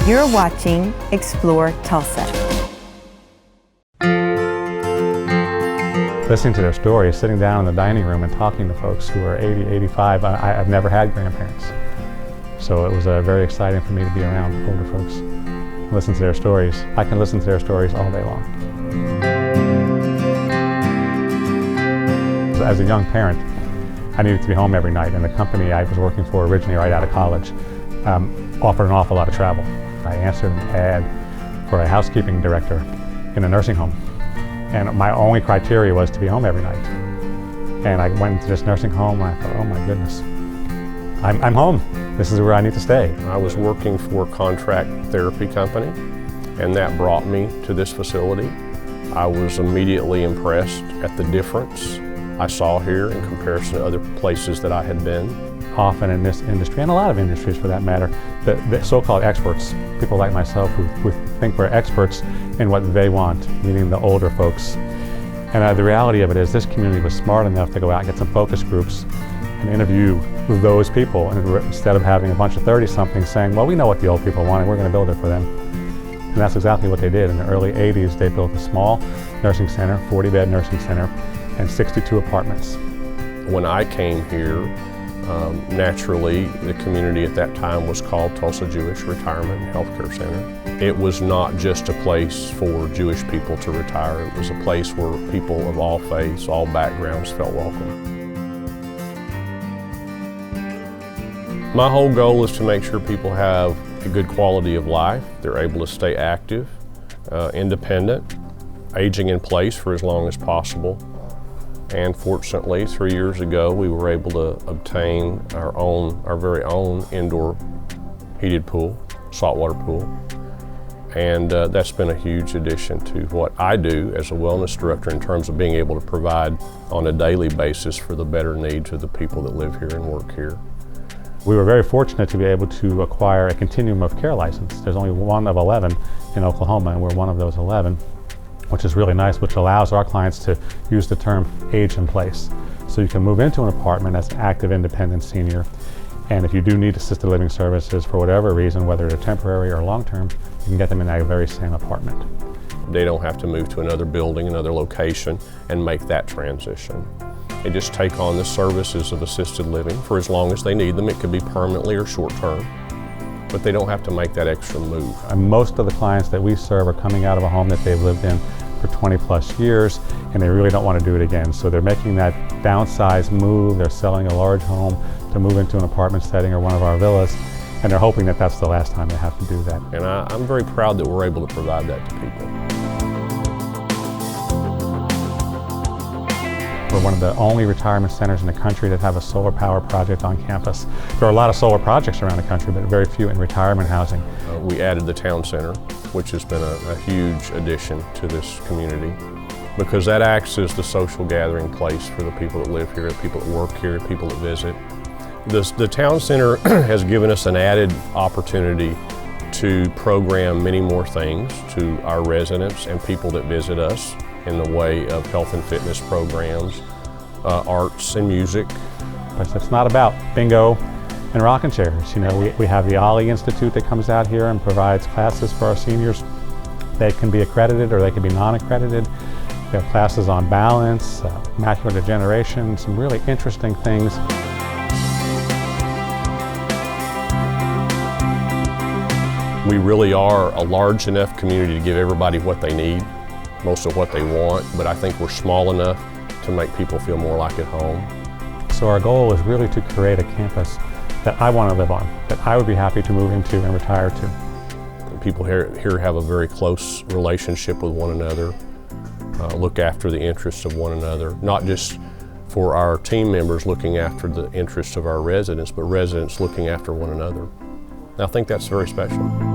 You're watching Explore Tulsa. Listening to their stories, sitting down in the dining room and talking to folks who are 80, 85. I've never had grandparents. So it was very exciting for me to be around older folks. Listen to their stories. I can listen to their stories all day long. So as a young parent, I needed to be home every night, and the company I was working for originally right out of college offered an awful lot of travel. I answered an ad for a housekeeping director in a nursing home, and my only criteria was to be home every night. And I went into this nursing home and I thought, oh my goodness, I'm home. This is where I need to stay. I was working for a contract therapy company, and that brought me to this facility. I was immediately impressed at the difference I saw here in comparison to other places that I had been. Often in this industry, and a lot of industries for that matter, the so-called experts, people like myself who think we're experts in what they want, meaning the older folks. And the reality of it is this community was smart enough to go out and get some focus groups and interview those people, and instead of having a bunch of 30-somethings saying, well, we know what the old people want and we're going to build it for them. And that's exactly what they did. In the early 80s, they built a small nursing center, 40-bed nursing center, and 62 apartments. When I came here, naturally, the community at that time was called Tulsa Jewish Retirement and Healthcare Center. It was not just a place for Jewish people to retire. It was a place where people of all faiths, all backgrounds felt welcome. My whole goal is to make sure people have a good quality of life. They're able to stay active, independent, aging in place for as long as possible. And fortunately, 3 years ago, we were able to obtain our very own indoor heated pool, saltwater pool. And that's been a huge addition to what I do as a wellness director in terms of being able to provide on a daily basis for the better needs of the people that live here and work here. We were very fortunate to be able to acquire a continuum of care license. There's only one of 11 in Oklahoma, and we're one of those 11, which is really nice, which allows our clients to use the term age in place. So you can move into an apartment as an active, independent senior, and if you do need assisted living services for whatever reason, whether they're temporary or long-term, you can get them in that very same apartment. They don't have to move to another building, another location, and make that transition. They just take on the services of assisted living for as long as they need them. It could be permanently or short-term, but they don't have to make that extra move. And most of the clients that we serve are coming out of a home that they've lived in for 20 plus years, and they really don't want to do it again. So they're making that downsize move. They're selling a large home to move into an apartment setting or one of our villas, and they're hoping that that's the last time they have to do that. And I'm very proud that we're able to provide that to people. We're one of the only retirement centers in the country that have a solar power project on campus. There are a lot of solar projects around the country, but very few in retirement housing. We added the town center, which has been a huge addition to this community, because that acts as the social gathering place for the people that live here, the people that work here, the people that visit. The town center has given us an added opportunity to program many more things to our residents and people that visit us in the way of health and fitness programs, arts and music. But it's not about bingo and rocking chairs. You know, we have the Ollie Institute that comes out here and provides classes for our seniors. They can be accredited or they can be non-accredited. We have classes on balance, macular degeneration, some really interesting things. We really are a large enough community to give everybody what they need, most of what they want, but I think we're small enough to make people feel more like at home. So our goal is really to create a campus that I want to live on, that I would be happy to move into and retire to. People here have a very close relationship with one another, look after the interests of one another, not just for our team members looking after the interests of our residents, but residents looking after one another. And I think that's very special.